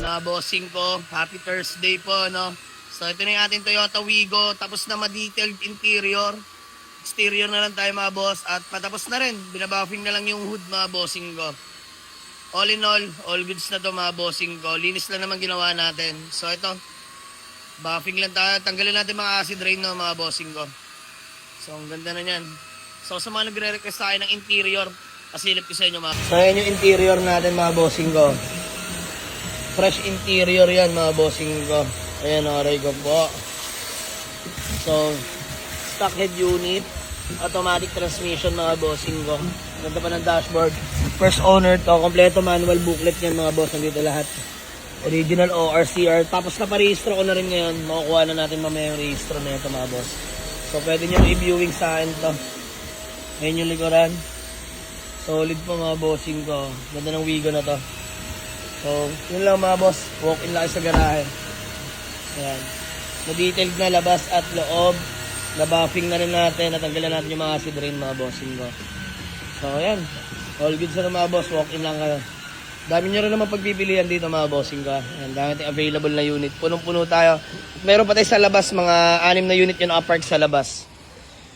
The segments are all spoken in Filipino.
mga bossing ko. Happy Thursday po, no? So, ito na yung ating Toyota Wigo. Tapos na ma-detailed interior. Exterior na lang tayo, mga boss. At patapos na rin. Binabuffing na lang yung hood, mga bossing ko. All in all goods na to, mga bossing ko. Linis lang naman ginawa natin. So, ito. Buffing lang tayo. Tanggalin natin mga acid rain, no, mga bossing ko. So, ang ganda na yan. So, sa mga nagre-request sa akin ng interior, pasilip ko sa inyo, mga. So, yan yung interior natin, mga bossing ko. Fresh interior yan, mga bossing ko. Ayan, aray ko po. So, stock head unit. Automatic transmission, mga bossing ko. Ganda pa ng dashboard. First owner to. Kompleto manual booklet yan, mga boss. Nandito lahat. Original ORCR. Tapos naparehistro ko na rin ngayon. Makukuha na natin mamaya yung rehistro na ito, mga boss. So, pwede nyo i-viewing sa akin to. Ayan yung likuran. Solid po, mga bossing ko. Ganda ng Wigo na to. So, yun lang, mga boss. Walk-in lang sa garahe. Ayan. Na-detailed na labas at loob. Na-buffing na rin natin. Natanggalan natin yung mga acid rain, mga bossing ko. So, ayan. All good sa mga boss. Walk-in lang kayo. Dami nyo rin naman pagpipilian dito, mga bossing ko. Ayan, dami tayong available na unit. Punong-puno tayo. Meron pa tayo sa labas. Mga 6 na unit yun nakapark sa labas.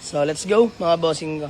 So, let's go, mga bossing ko.